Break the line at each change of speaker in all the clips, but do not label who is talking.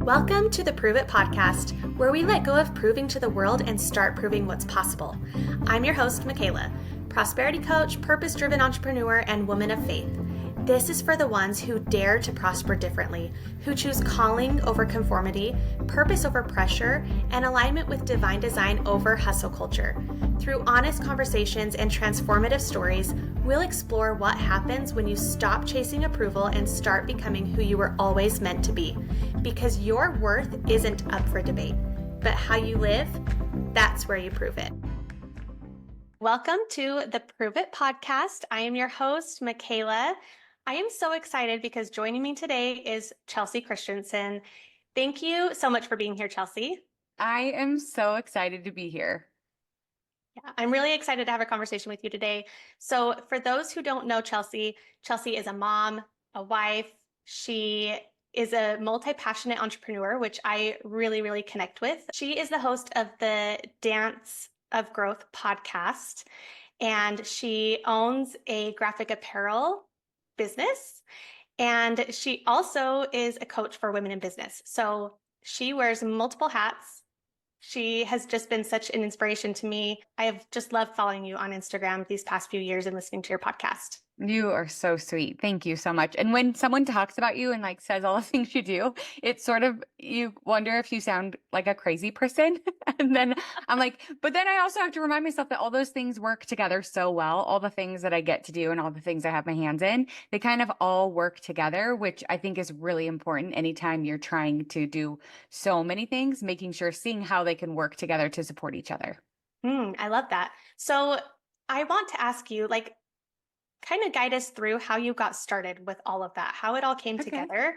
Welcome to the Prove It podcast, where we let go of proving to the world and start proving what's possible. I'm your host, Michaela, prosperity coach, purpose-driven entrepreneur, and woman of faith. This is for the ones who dare to prosper differently, who choose calling over conformity, purpose over pressure, and alignment with divine design over hustle culture. Through honest conversations and transformative stories, we'll explore what happens when you stop chasing approval and start becoming who you were always meant to be. Because your worth isn't up for debate, but how you live, that's where you prove it. Welcome to the Prove It podcast. I am your host, Michaela. I am so excited because joining me today is Chelsea Christensen. Thank you so much for being here, Chelsea.
I am so excited to be here.
Yeah, I'm really excited to have a conversation with you today. So for those who don't know Chelsea, Chelsea is a mom, a wife. She is a multi-passionate entrepreneur, which I really connect with. She is the host of the Dance of Growth podcast, and she owns a graphic apparel business, and she also is a coach for women in business. So she wears multiple hats. She has just been such an inspiration to me. I have just loved following you on Instagram these past few years and listening to your podcast.
You are so sweet. Thank you so much. And when someone talks about you and like says all the things you do, it's sort of, you wonder if you sound like a crazy person. And then I'm like, but then I also have to remind myself that all those things work together so well. All the things that I get to do and all the things I have my hands in, they kind of all work together, which I think is really important anytime you're trying to do so many things, making sure seeing how they can work together to support each other.
I love that. So I want to ask you, kind of guide us through how you got started with all of that, how it all came together.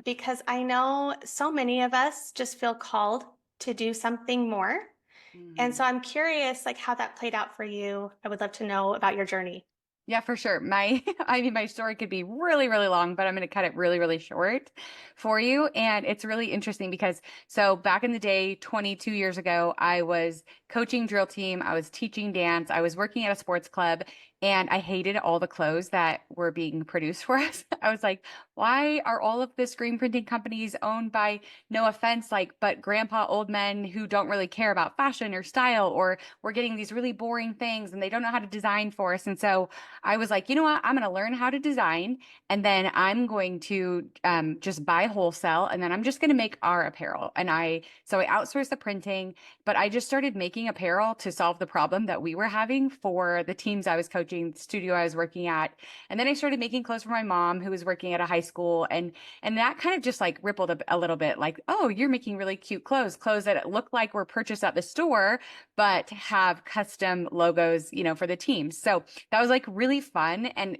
Because I know so many of us just feel called to do something more. And so I'm curious, how that played out for you. I would love to know about your journey.
Yeah, for sure. My story could be really long, but I'm going to cut it really short for you. And it's really interesting because so back in the day, 22 years ago, I was coaching drill team. I was teaching dance. I was working at a sports club, and I hated all the clothes that were being produced for us. I was like, why are all of the screen printing companies owned by, no offense, but grandpa old men who don't really care about fashion or style, or we're getting these really boring things and they don't know how to design for us. And so I was like, you know what? I'm going to learn how to design, and then I'm going to just buy wholesale, and then I'm just going to make our apparel. So I outsourced the printing, but I just started making apparel to solve the problem that we were having for the teams I was coaching, the studio I was working at. And then I started making clothes for my mom, who was working at a high school. And that kind of just rippled a little bit, oh, you're making really cute clothes that look like were purchased at the store, but have custom logos, for the teams. So that was really fun. And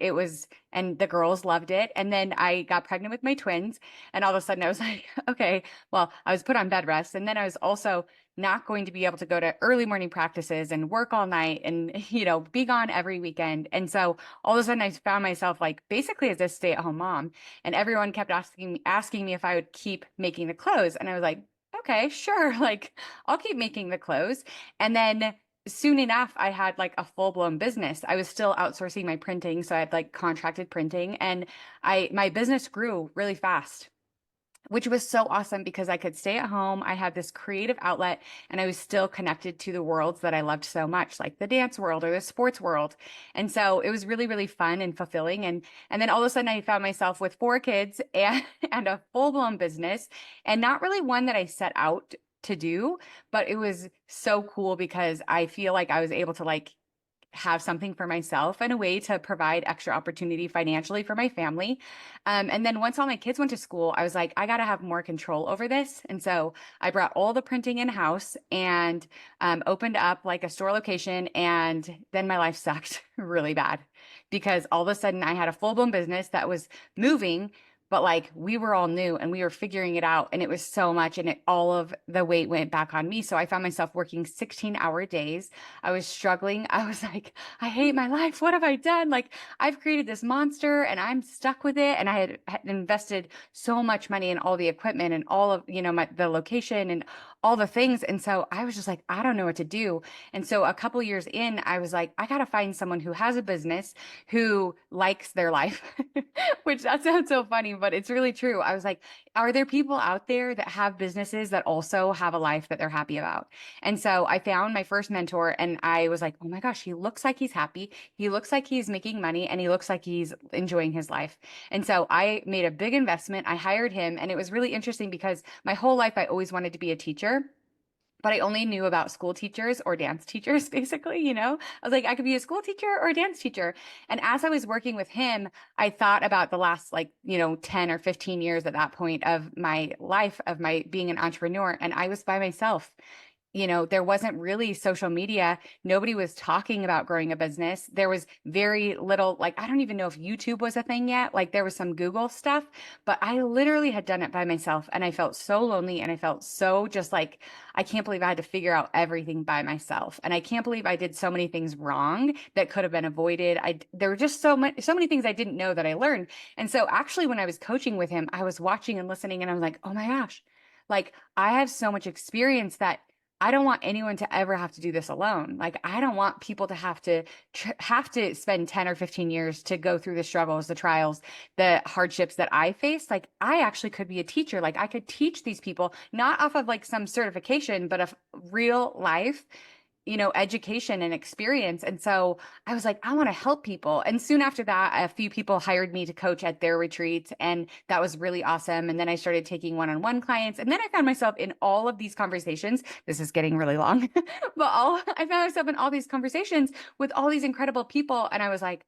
and the girls loved it. And then I got pregnant with my twins. And all of a sudden I was like, okay, well, I was put on bed rest. And then I was also not going to be able to go to early morning practices and work all night and, be gone every weekend. And so all of a sudden I found myself basically as a stay-at-home mom, and everyone kept asking me if I would keep making the clothes. And I was like, okay, sure. I'll keep making the clothes. And then soon enough, I had a full-blown business. I was still outsourcing my printing. So I had contracted printing, and my business grew really fast, which was so awesome because I could stay at home. I had this creative outlet, and I was still connected to the worlds that I loved so much, like the dance world or the sports world. And so it was really fun and fulfilling. And then all of a sudden I found myself with 4 kids and a full-blown business, and not really one that I set out to do, but it was so cool because I feel like I was able to have something for myself and a way to provide extra opportunity financially for my family. And then once all my kids went to school, I was like, I got to have more control over this. And so I brought all the printing in-house and opened up a store location. And then my life sucked really bad because all of a sudden I had a full-blown business that was moving, but we were all new and we were figuring it out, and it was so much, and all of the weight went back on me. So I found myself working 16-hour days. I was struggling. I was like, I hate my life. What have I done? I've created this monster and I'm stuck with it. And I had invested so much money in all the equipment and all of, the location and all the things. And so I was just like, I don't know what to do. And so a couple years in, I was like, I got to find someone who has a business, who likes their life, which that sounds so funny laughing, but it's really true. I was like, are there people out there that have businesses that also have a life that they're happy about? And so I found my first mentor and I was like, oh my gosh, he looks like he's happy. He looks like he's making money and he looks like he's enjoying his life. And so I made a big investment. I hired him and it was really interesting because my whole life I always wanted to be a teacher. But I only knew about school teachers or dance teachers, basically, I was like, I could be a school teacher or a dance teacher. And as I was working with him, I thought about the last 10 or 15 years at that point of my life, of my being an entrepreneur. And I was by myself. There wasn't really social media. Nobody was talking about growing a business. There was very little, I don't even know if YouTube was a thing yet. There was some Google stuff, but I literally had done it by myself and I felt so lonely and I felt so just like, I can't believe I had to figure out everything by myself. And I can't believe I did so many things wrong that could have been avoided. There were just so many things I didn't know that I learned. And so actually when I was coaching with him, I was watching and listening and I was like, oh my gosh, I have so much experience that I don't want anyone to ever have to do this alone. I don't want people to have to spend 10 or 15 years to go through the struggles, the trials, the hardships that I faced. I actually could be a teacher. I could teach these people not off of some certification, but of real life, education and experience. And so I was like, I want to help people. And soon after that, a few people hired me to coach at their retreats. And that was really awesome. And then I started taking one-on-one clients. And then I found myself in all of these conversations. This is getting really long, but I found myself in all these conversations with all these incredible people. And I was like,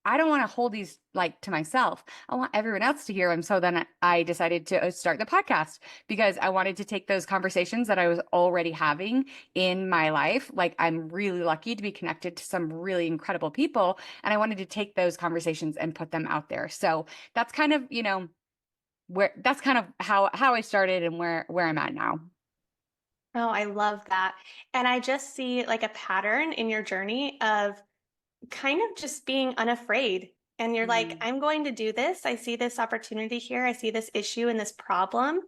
I don't want to hold these to myself. I want everyone else to hear them. So then I decided to start the podcast because I wanted to take those conversations that I was already having in my life. I'm really lucky to be connected to some really incredible people. And I wanted to take those conversations and put them out there. So that's kind of, that's kind of how I started and where I'm at now.
Oh, I love that. And I just see a pattern in your journey of kind of just being unafraid. And you're like,
Mm.
I'm going to do this. I see this opportunity here. I see this issue and this problem,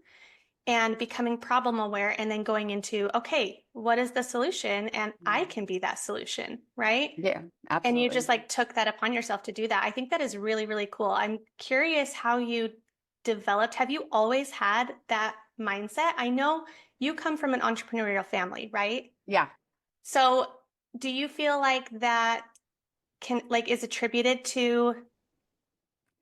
and becoming problem aware and then going into, okay, what is the solution? And I
Mm.
can be that solution, right?
Yeah,
And you just
absolutely.
took that upon yourself to do that. I think that is really, really cool. I'm curious how you developed. Have you always had that mindset? I know you come from an entrepreneurial family, right?
Yeah.
So do you feel like that is attributed to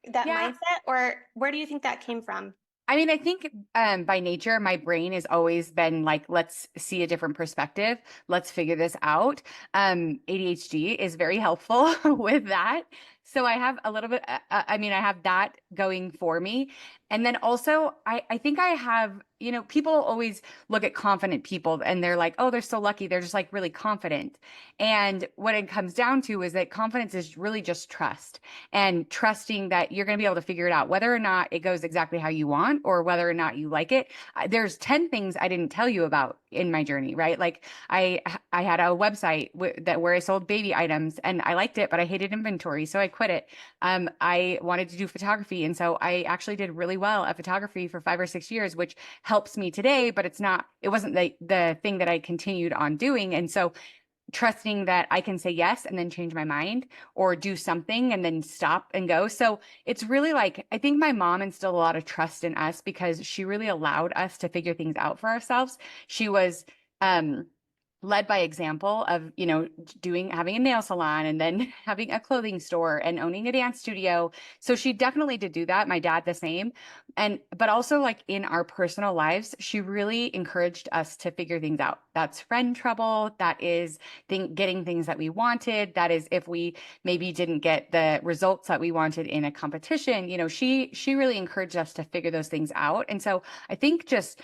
that
Yeah.
mindset, or where do you think that came from?
I mean, I think by nature, my brain has always been like, let's see a different perspective. Let's figure this out. ADHD is very helpful with that. So I have a little bit, I mean, I have that going for me. And then also, I think I have, people always look at confident people and they're like, oh, they're so lucky. They're just really confident. And what it comes down to is that confidence is really just trust and trusting that you're going to be able to figure it out, whether or not it goes exactly how you want or whether or not you like it. There's 10 things I didn't tell you about in my journey, right? I had a website where I sold baby items and I liked it, but I hated inventory. So I quit it. I wanted to do photography. And so I actually did really well at photography for 5 or 6 years, which helps me today, but it wasn't the thing that I continued on doing. And so trusting that I can say yes and then change my mind or do something and then stop and go. So it's really I think my mom instilled a lot of trust in us because she really allowed us to figure things out for ourselves. She was, led by example of, having a nail salon and then having a clothing store and owning a dance studio. So she definitely did do that. My dad, the same. But also in our personal lives, she really encouraged us to figure things out. That's friend trouble. That is getting things that we wanted. That is if we maybe didn't get the results that we wanted in a competition. She really encouraged us to figure those things out. And so I think just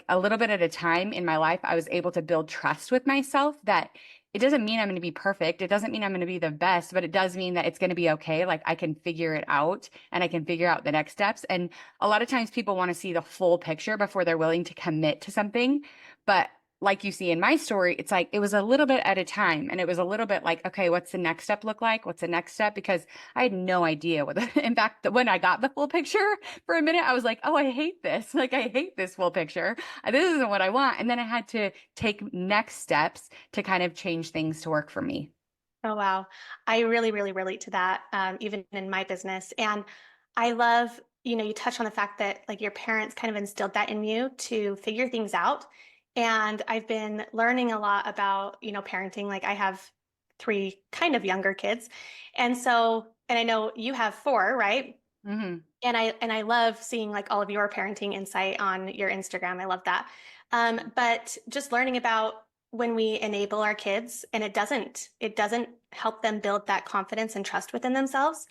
a little bit at a time in my life, I was able to build trust with myself that it doesn't mean I'm going to be perfect. It doesn't mean I'm going to be the best, but it does mean that it's going to be okay. I can figure it out and I can figure out the next steps. And a lot of times people want to see the full picture before they're willing to commit to something. But like you see in my story, it's it was a little bit at a time. And it was a little bit okay, what's the next step look like? What's the next step? Because I had no idea in fact, when I got the full picture for a minute, I was like, oh, I hate this. I hate this full picture. This isn't what I want. And then I had to take next steps to kind of change things to work for me.
Oh, wow. I really, really relate to that, even in my business. And I love you touch on the fact that like your parents kind of instilled that in you to figure things out. And I've been learning a lot about, parenting. Like I have three kind of younger kids. And I know you have four, right?
Hmm.
And I love seeing like all of your parenting insight on your Instagram. I love that. But just learning about when we enable our kids and it doesn't help them build that confidence and trust within themselves.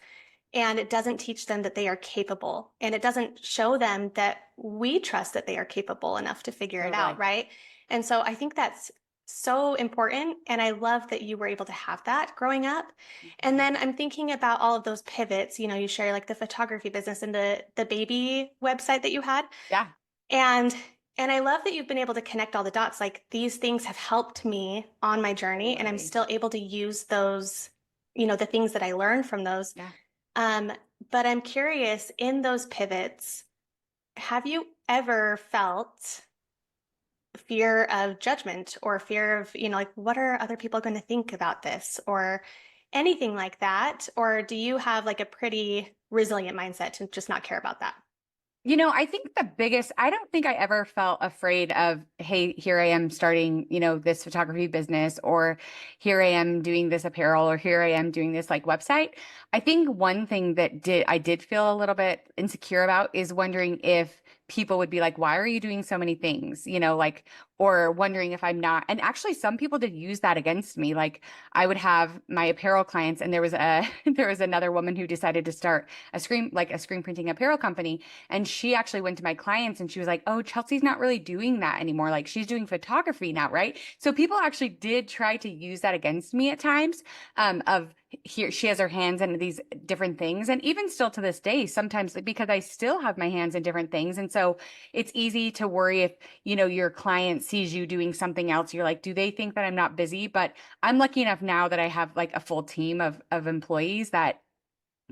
And it doesn't teach them that they are capable. And it doesn't show them that we trust that they are capable enough to figure it out,
Totally.
right? And so I think that's so important. And I love that you were able to have that growing up. And
Mhm.
then I'm thinking about all of those pivots. You share like the photography business and the baby website that you had.
Yeah,
And and I love that you've been able to connect all the dots. Like these things have helped me on my journey, and I'm
totally.
still able to use those, the things that I learned from those.
Yeah.
um, but I'm curious, in those pivots, have you ever felt fear of judgment or fear of, like, what are other people going to think about this or anything like that? Or do you have like a pretty resilient mindset to just not care about that?
I think I don't think I ever felt afraid of, hey, here I am starting, this photography business, or here I am doing this apparel, or here I am doing this like website. I think one thing I did feel a little bit insecure about is wondering if people would be like, why are you doing so many things? Like, or wondering if I'm not. And actually, some people did use that against me. Like, I would have my apparel clients, and there was there was another woman who decided to start a screen printing apparel company, and she actually went to my clients and she was like, oh, Chelsea's not really doing that anymore. Like she's doing photography now, right? So people actually did try to use that against me at times, of here, she has her hands in these different things. And even still to this day, sometimes because I still have my hands in different things. And so it's easy to worry if, your client sees you doing something else. You're like, do they think that I'm not busy? But I'm lucky enough now that I have like a full team of employees that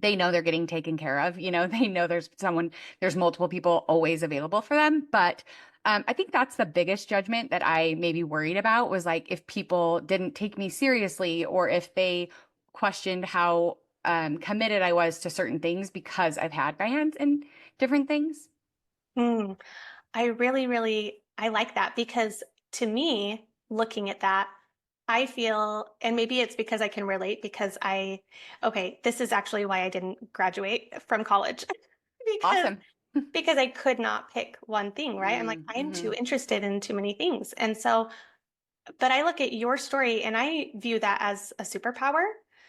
they know they're getting taken care of. They know there's multiple people always available for them. But I think that's the biggest judgment that I maybe worried about, was like if people didn't take me seriously, or if they questioned how committed I was to certain things because I've had my hands in different things.
Hmm. I really, really, I like that because to me, looking at that, I feel, and maybe it's because I can relate because okay, this is actually why I didn't graduate from college because
Awesome.
because I could not pick one thing, right? I'm like, I'm
Mm-hmm.
too interested in too many things. And so, but I look at your story and I view that as a superpower.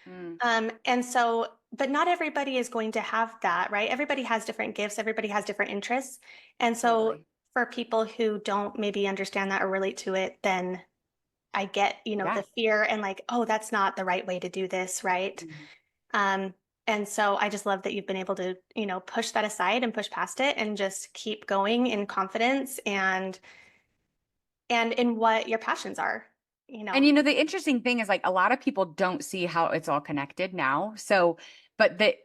Mm,
And so, but not everybody is going to have that, right? Everybody has different gifts, everybody has different interests. And so
totally.
for people who don't maybe understand that or relate to it, then I get,
Yeah.
the fear and like, oh, that's not the right way to do this, right?
Mhm.
Um, and so I just love that you've been able to, push that aside and push past it and just keep going in confidence and in what your passions are, you
And
know.
the interesting thing is, like, a lot of people don't see how it's all connected now. So,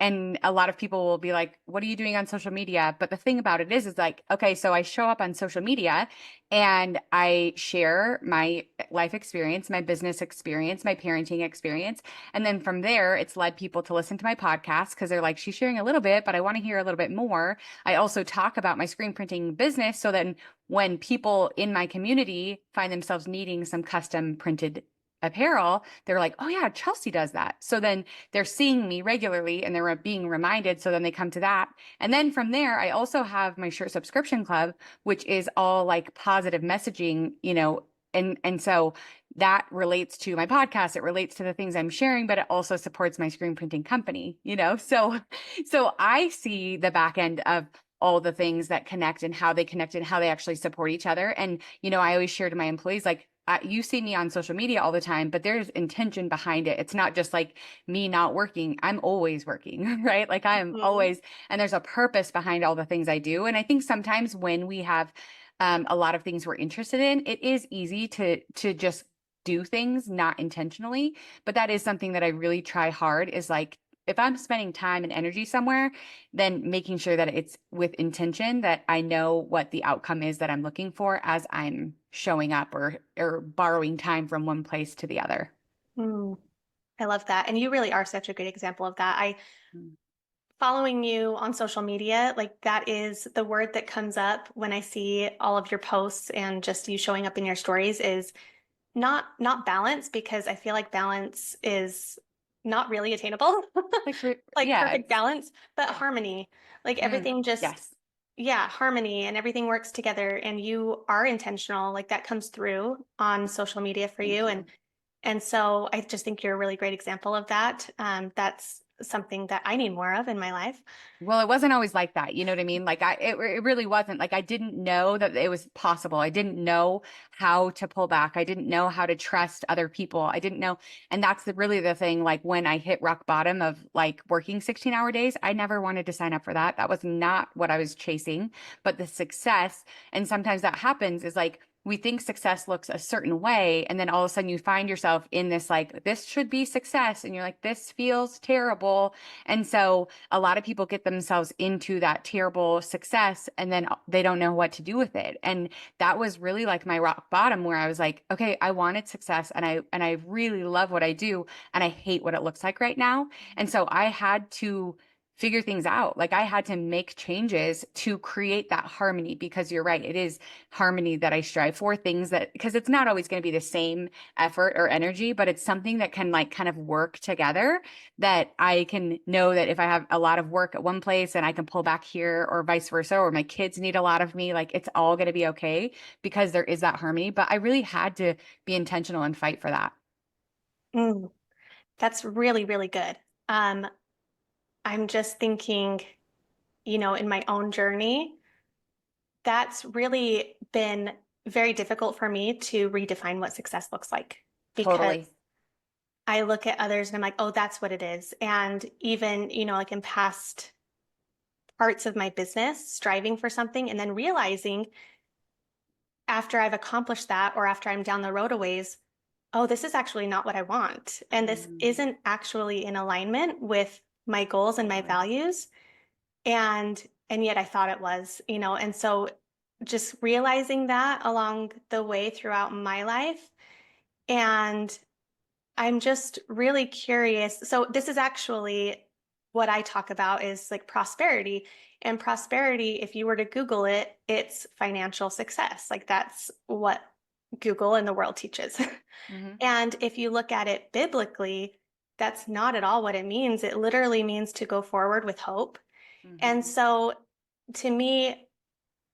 and a lot of people will be like, what are you doing on social media? But the thing about it is like, okay, so I show up on social media and I share my life experience, my business experience, my parenting experience. And then from there, it's led people to listen to my podcast because they're like, she's sharing a little bit, but I want to hear a little bit more. I also talk about my screen printing business. So then when people in my community find themselves needing some custom printed apparel, they're like, oh yeah, Chelsea does that. So then they're seeing me regularly and they're being reminded. So then they come to that. And then from there, I also have my shirt subscription club, which is all like positive messaging, and so that relates to my podcast. It relates to the things I'm sharing, but it also supports my screen printing company. So I see the back end of all the things that connect and how they actually support each other. And, I always share to my employees, like, you see me on social media all the time, but there's intention behind it. It's not just like me not working. I'm always working, right? Like I am
Mhm.
always, and there's a purpose behind all the things I do. And I think sometimes when we have a lot of things we're interested in, it is easy to just do things not intentionally. But that is something that I really try hard, is like, if I'm spending time and energy somewhere, then making sure that it's with intention, that I know what the outcome is that I'm looking for as I'm showing up, or borrowing time from one place to the other.
Mm, I love that. And you really are such a great example of that.
Mm.
following you on social media, like that is the word that comes up when I see all of your posts and just you showing up in your stories is not balance, because I feel like balance is not really attainable,
Like,
like
yeah,
perfect
it's,
balance, but
yeah.
harmony. Like
Mm,
everything just,
yes,
yeah, harmony and everything works together and you are intentional. Like that comes through on social media for
thank
you.
you.
And so I just think you're a really great example of that. That's something that I need more of in my life.
Well, it wasn't always like that. You know what I mean? Like it really wasn't. Like I didn't know that it was possible. I didn't know how to pull back. I didn't know how to trust other people. I didn't know. And that's really the thing. Like when I hit rock bottom of like working 16-hour days, I never wanted to sign up for that. That was not what I was chasing, but the success. And sometimes that happens is like, we think success looks a certain way. And then all of a sudden you find yourself in this, like, this should be success. And you're like, this feels terrible. And so a lot of people get themselves into that terrible success and then they don't know what to do with it. And that was really like my rock bottom where I was like, okay, I wanted success and I really love what I do and I hate what it looks like right now. And so I had to figure things out. Like I had to make changes to create that harmony because you're right, it is harmony that I strive for, things that because it's not always going to be the same effort or energy, but it's something that can like kind of work together, that I can know that if I have a lot of work at one place and I can pull back here or vice versa, or my kids need a lot of me, like it's all going to be okay because there is that harmony. But I really had to be intentional and fight for that.
Mm, that's really, really good. Um, I'm just thinking, in my own journey, that's really been very difficult for me to redefine what success looks like because
Totally.
I look at others and I'm like, oh, that's what it is. And even, like in past parts of my business, striving for something and then realizing after I've accomplished that or after I'm down the road a ways, oh, this is actually not what I want. And this
Mm,
isn't actually in alignment with my goals and my
totally.
values. And yet I thought it was, and so just realizing that along the way throughout my life. And I'm just really curious. So this is actually what I talk about is like prosperity. And prosperity, if you were to Google it, it's financial success. Like that's what Google and the world teaches.
Hmm.
And if you look at it biblically, that's not at all what it means. It literally means to go forward with hope. And
Hmm.
so to me,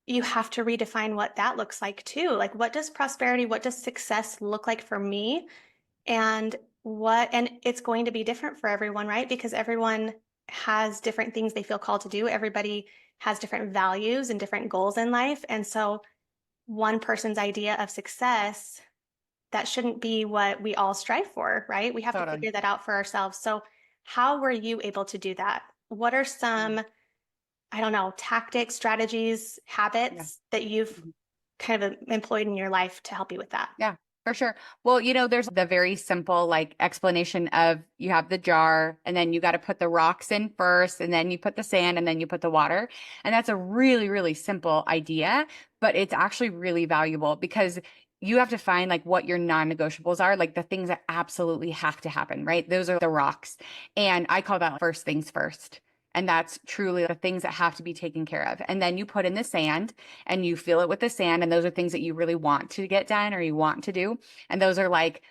you have to redefine what that looks like too. Like, what does prosperity, what does success look like for me? And and it's going to be different for everyone, right? Because everyone has different things they feel called to do. Everybody has different values and different goals in life. And so, one person's idea of success, that shouldn't be what we all strive for, right? We have to
Totally.
figure that out for ourselves. So, how were you able to do that? What are
Mm,
some, I don't know, tactics, strategies,
yeah.
habits that you've
Mhm.
kind of employed in your life to help you with that?
Yeah, for sure. Well, there's the very simple like explanation of you have the jar and then you got to put the rocks in first and then you put the sand and then you put the water. And that's a really, really simple idea, but it's actually really valuable because you have to find like what your non-negotiables are, like the things that absolutely have to happen, right? Those are the rocks. And I call that first things first. And that's truly the things that have to be taken care of. And then you put in the sand and you fill it with the sand. And those are things that you really want to get done or you want to do. And those are like,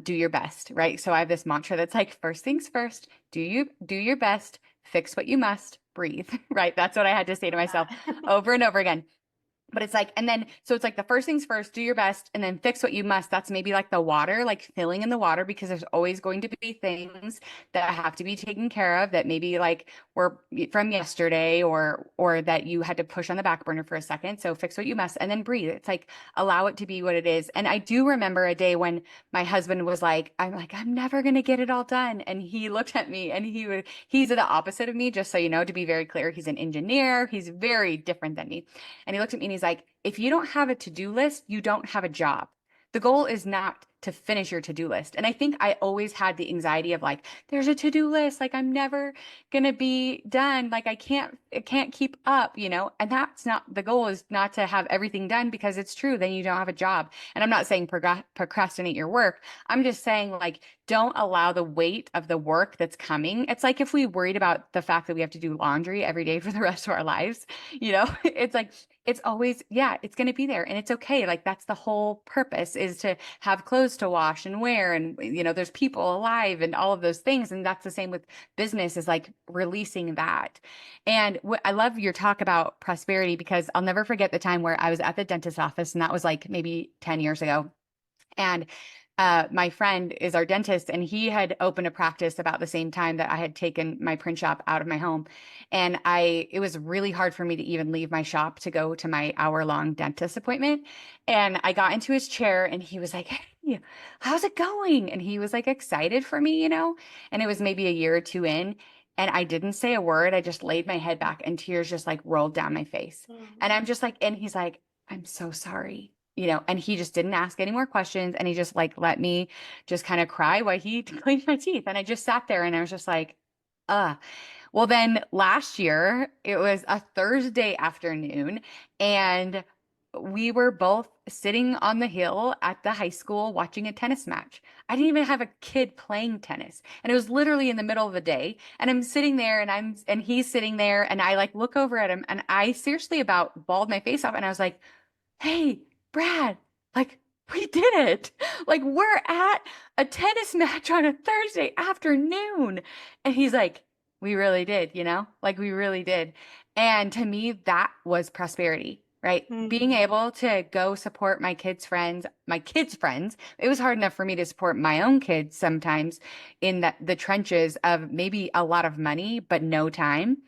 do your best, right? So I have this mantra that's like, first things first, do your best, fix what you must, breathe, right? That's what I had to say to myself over and over again. But it's like, and then, so it's like the first things first, do your best, and then fix what you must. That's maybe like the water, like filling in the water, because there's always going to be things that have to be taken care of that maybe like were from yesterday or that you had to push on the back burner for a second. So fix what you must and then breathe. It's like, allow it to be what it is. And I do remember a day when my husband was like, I'm never going to get it all done. And he looked at me and he's the opposite of me, just so you know, to be very clear. He's an engineer. He's very different than me. And he looked at me and he's like, if you don't have a to-do list, you don't have a job. The goal is not to finish your to-do list. And I think I always had the anxiety of like, there's a to-do list, like I'm never gonna be done. Like I can't keep up, you know? And that's not the goal, is not to have everything done, because it's true, then you don't have a job. And I'm not saying procrastinate your work. I'm just saying, like, don't allow the weight of the work that's coming. It's like if we worried about the fact that we have to do laundry every day for the rest of our lives, you know, it's like, it's always, yeah, it's going to be there and it's okay. Like that's the whole purpose, is to have clothes to wash and wear. And, you know, there's people alive and all of those things. And that's the same with business, is like releasing that. And I love your talk about prosperity, because I'll never forget the time where I was at the dentist's office, and that was like maybe 10 years ago. And my friend is our dentist, and he had opened a practice about the same time that I had taken my print shop out of my home. And it was really hard for me to even leave my shop to go to my hour-long dentist appointment. And I got into his chair and he was like, "Hey, how's it going?" And he was like excited for me, you know, and it was maybe a year or two in. And I didn't say a word. I just laid my head back and tears just like rolled down my face. And I'm just like, and he's like, "I'm so sorry." You know, and he just didn't ask any more questions. And he just like let me just kind of cry while he cleaned my teeth. And I just sat there and I was just like, uh. Well, then last year, it was a Thursday afternoon, and we were both sitting on the hill at the high school watching a tennis match. I didn't even have a kid playing tennis. And it was literally in the middle of the day. And I'm sitting there and he's sitting there, and I like look over at him and I seriously about bawled my face off. And I was like, "Hey, Brad, like we did it. Like we're at a tennis match on a Thursday afternoon." And he's like, "We really did, you know, like we really did." And to me, that was prosperity, right? Being
Mhm.
able to go support my kids' friends. It was hard enough for me to support my own kids sometimes in the trenches of maybe a lot of money, but no time.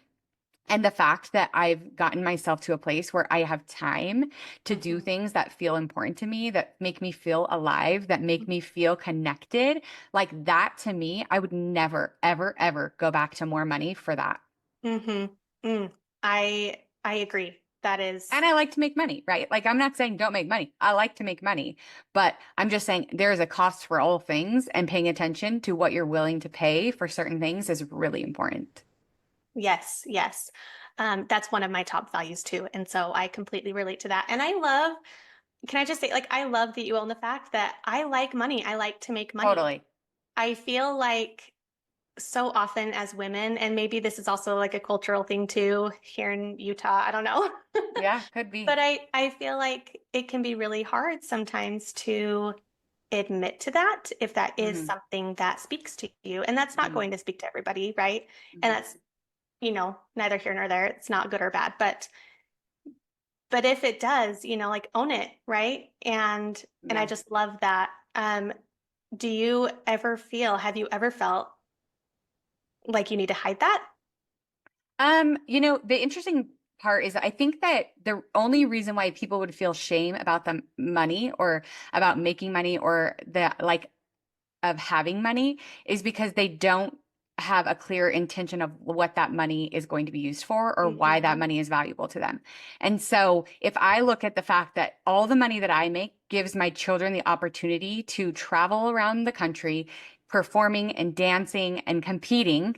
And the fact that I've gotten myself to a place where I have time to do
Mhm.
things that feel important to me, that make me feel alive, that make me feel connected, like that to me, I would never, ever, ever go back to more money for that.
Mhm. Mm. I agree. That is
And I like to make money, right? Like I'm not saying don't make money. I like to make money, but I'm just saying there is a cost for all things, and paying attention to what you're willing to pay for certain things is really important.
yes, yes. That's one of my top values too. And so I completely relate to that. And I love, can I just say, like, I love that you own the fact that I like money. I like to make money.
Totally.
I feel like so often as women, and maybe this is also like a cultural thing too here in Utah, I don't know.
Yeah, could
But
be.
I feel like it can be really hard sometimes to admit to that if that is
Hmm.
something that speaks to you. And that's not
Hmm.
going to speak to everybody, right? And
Hmm.
that's, neither here nor there. It's not good or bad. But if it does, like own it, right? And I
Yeah.
just love that. Do you ever have you ever felt like you need to hide that?
The interesting part is I think that the only reason why people would feel shame about the money, or about making money, or the like of having money, is because they don't have a clear intention of what that money is going to be used for, or why that
Hmm.
money is valuable to them. And so if I look at the fact that all the money that I make gives my children the opportunity to travel around the country, performing and dancing and competing,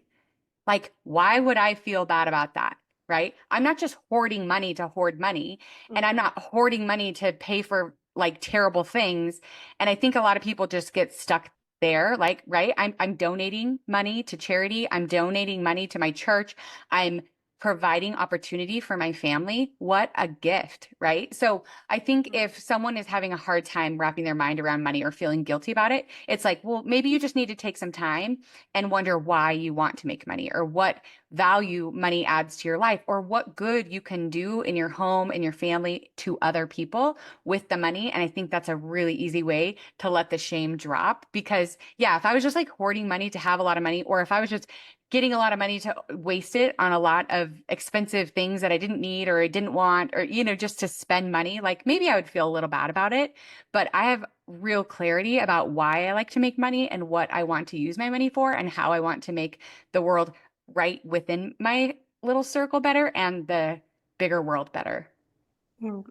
like, why would I feel bad about that? Right? I'm not just hoarding money to hoard money, and I'm
Hmm.
not hoarding money to pay for like terrible things. And I think a lot of people just get stuck there. Like, right? I'm donating money to charity. I'm donating money to my church. I'm providing opportunity for my family. What a gift, right? So I think if someone is having a hard time wrapping their mind around money or feeling guilty about it, it's like, well, maybe you just need to take some time and wonder why you want to make money, or what value money adds to your life, or what good you can do in your home and your family to other people with the money. And I think that's a really easy way to let the shame drop. Because, yeah, if I was just like hoarding money to have a lot of money, or if I was just getting a lot of money to waste it on a lot of expensive things that I didn't need or I didn't want, or, just to spend money, like maybe I would feel a little bad about it. But I have real clarity about why I like to make money and what I want to use my money for, and how I want to make the world right within my little circle better, and the bigger world better.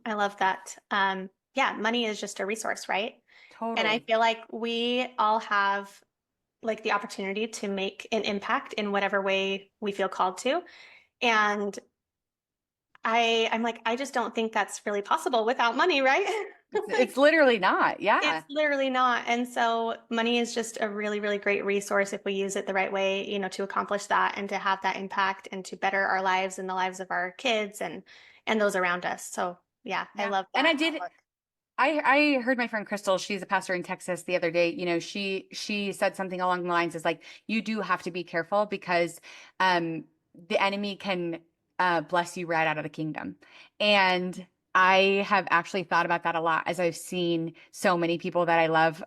I love that. yeah, money is just a resource, right? And I
Totally.
feel like we all have like the opportunity to make an impact in whatever way we feel called to. And I'm like, I just don't think that's really possible without money, right?
It's literally not.
It's
Yeah.
literally not. And so money is just a really, really great resource if we use it the right way, to accomplish that and to have that impact and to better our lives and the lives of our kids and those around us. So yeah, I
Yeah.
love
And
that.
I heard my friend Crystal, she's a pastor in Texas the other day, she said something along the lines is like, you do have to be careful because um the enemy can bless you right out of the kingdom. And I have actually thought about that a lot as I've seen so many people that I love,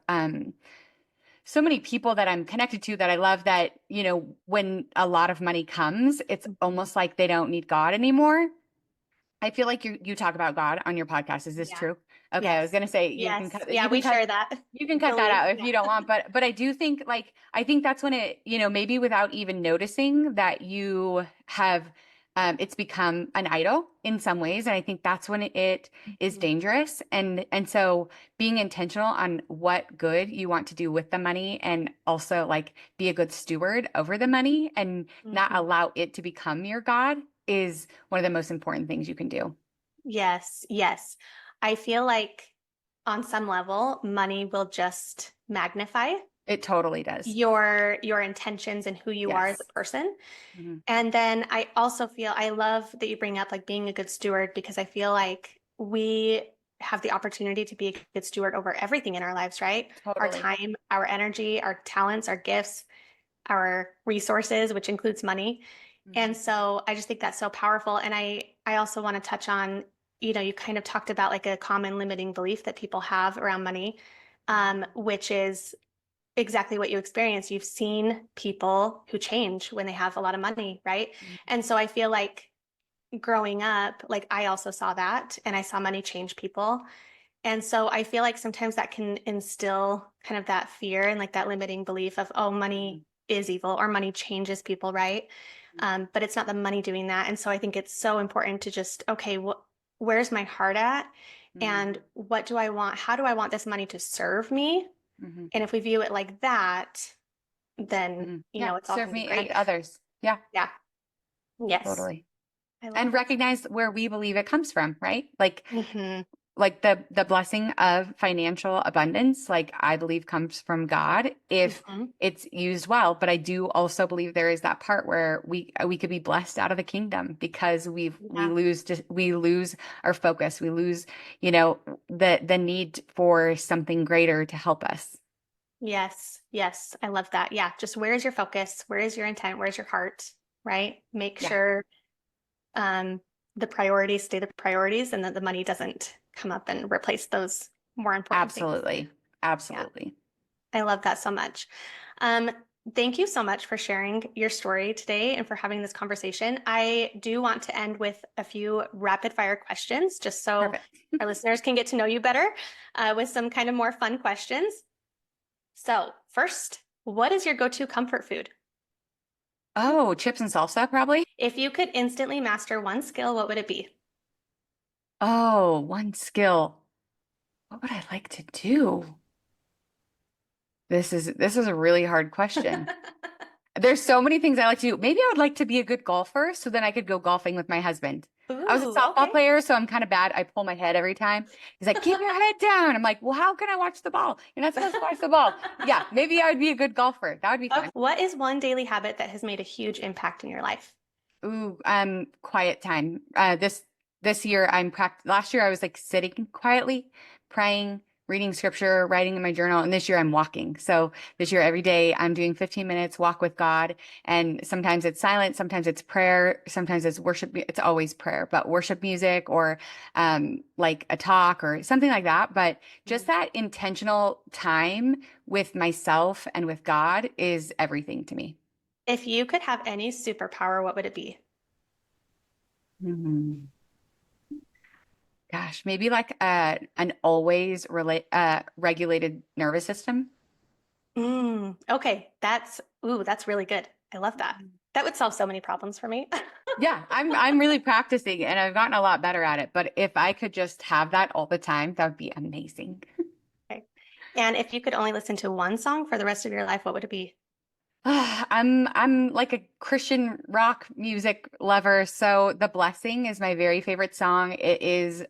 so many people that I'm connected to that I love that, when a lot of money comes, it's
Mhm.
almost like they don't need God anymore. I feel like you talk about God on your podcast. Is this
Yeah.
true? Okay, I was
Yes.
gonna say
Yes. Yeah, we share that.
you can cut that
Believe.
out if
Yeah.
you don't want, but I do think like I think that's when it, maybe without even noticing that you have it's become an idol in some ways. And I think that's when it is
Mhm.
dangerous. And so being intentional on what good you want to do with the money and also like be a good steward over the money and not
Mhm.
allow it to become your God is one of the most important things you can do.
Yes. Yes. I feel like on some level, money will just magnify
It totally does.
your intentions and who you are as a
Yes.
person.
Mhm.
And then I also feel I love that you bring up like being a good steward because I feel like we have the opportunity to be a good steward over everything in our lives, right? Our
Totally.
time, our energy, our talents, our gifts, our resources, which includes money. And
Mhm.
so I just think that's so powerful. And I also want to touch on, you kind of talked about like a common limiting belief that people have around money,
Mhm.
which is exactly what you experience. You've seen people who change when they have a lot of money, right?
Mhm.
And so I feel like growing up, like I also saw that and I saw money change people. And so I feel like sometimes that can instill kind of that fear and like that limiting belief of, oh, money
Mhm.
is evil or money changes people, right? But it's not the money doing that. And so I think it's so important to just, okay, where's my heart at? And
Mhm.
what do I want? How do I want this money to serve me?
Mhm.
And if we view it like that, then,
Mhm. Yeah,
it's all
serve
going to be
me and
great.
others. Yeah,
Yeah. Yes.
totally.
I love
And
that.
recognize where we believe it comes from, right?
Hmm.
Like the blessing of financial abundance, like I believe comes from God if
Hmm.
it's used well. But I do also believe there is that part where we could be blessed out of the kingdom because
Yeah.
we lose our focus. We lose, the need for something greater to help us.
Yes. Yes. I love that. Yeah. Just where is your focus? Where is your intent? Where's your heart? Right? Make
Yeah,
sure um, the priorities stay the priorities and that the money doesn't come up and replace those more important things.
absolutely.
Yeah.
Absolutely.
I love that so much. Um, Thank you so much for sharing your story today and for having this conversation. I do want to end with a few rapid fire questions just so
Perfect.
our listeners can get to know you better with some kind of more fun questions. So, first, what is your go-to comfort food?
Oh, chips and salsa, probably.
If you could instantly master one skill, what would it be?
Oh, one skill. What would I like to do? This is a really hard question. There's so many things I like to do. Maybe I would like to be a good golfer so then I could go golfing with my husband. I was a
Ooh,
softball
okay.
player, so I'm kind of bad. I pull my head every time. He's like, keep your head down. I'm like, well, how can I watch the ball? You're not supposed to watch the ball. Yeah, maybe I would be a good golfer. That would be
Okay.
fun.
What is one daily habit that has made a huge impact in your life?
Ooh, quiet time. This year last year I was like sitting quietly, praying, reading scripture, writing in my journal, and this year I'm walking. So this year every day I'm doing 15 minutes walk with God, and sometimes it's silent, sometimes it's prayer, sometimes it's worship. It's always prayer, but worship music or like a talk or something like that. But just that intentional time with myself and with God is everything to me.
If you could have any superpower, what would it be?
Mhm. Gosh, maybe like an always regulated nervous system.
Okay, that's really good. I love that. That would solve so many problems for me.
Yeah, I'm really practicing and I've gotten a lot better at it. But if I could just have that all the time, that would be amazing.
Okay. And if you could only listen to one song for the rest of your life, what would it be?
I'm like a Christian rock music lover, so The Blessing is my very favorite song. It is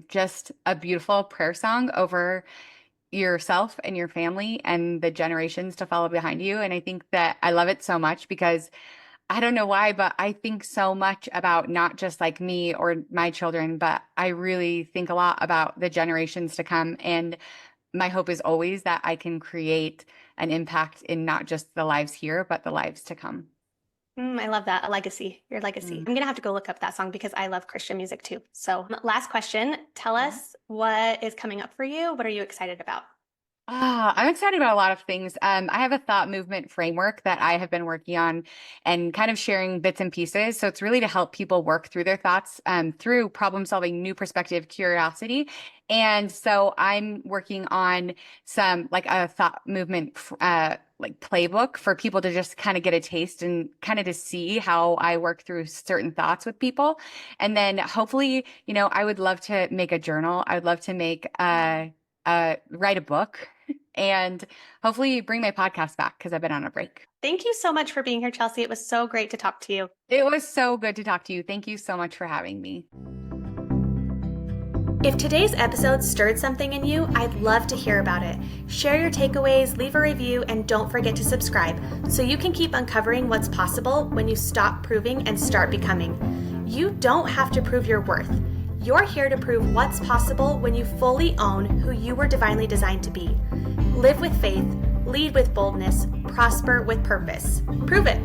just a beautiful prayer song over yourself and your family and the generations to follow behind you. And I think that I love it so much because I don't know why, but I think so much about not just like me or my children, but I really think a lot about the generations to come. And my hope is always that I can create an impact in not just the lives here, but the lives to come.
I love that. A legacy, your legacy. I'm going to have to go look up that song because I love Christian music too. So last question, tell us what is coming up for you. What are you excited about?
I'm excited about a lot of things. I have a thought movement framework that I have been working on and kind of sharing bits and pieces. So it's really to help people work through their thoughts through problem solving, new perspective, curiosity. And so I'm working on some like a thought movement like playbook for people to just kind of get a taste and kind of to see how I work through certain thoughts with people. And then hopefully, I would love to make a journal. I would love to make write a book and hopefully bring my podcast back because I've been on a break.
Thank you so much for being here, Chelsea. It was so great to talk to you.
It was so good to talk to you. Thank you so much for having me.
If today's episode stirred something in you, I'd love to hear about it. Share your takeaways, leave a review, and don't forget to subscribe so you can keep uncovering what's possible when you stop proving and start becoming. You don't have to prove your worth. You're here to prove what's possible when you fully own who you were divinely designed to be. Live with faith, lead with boldness, prosper with purpose. Prove it.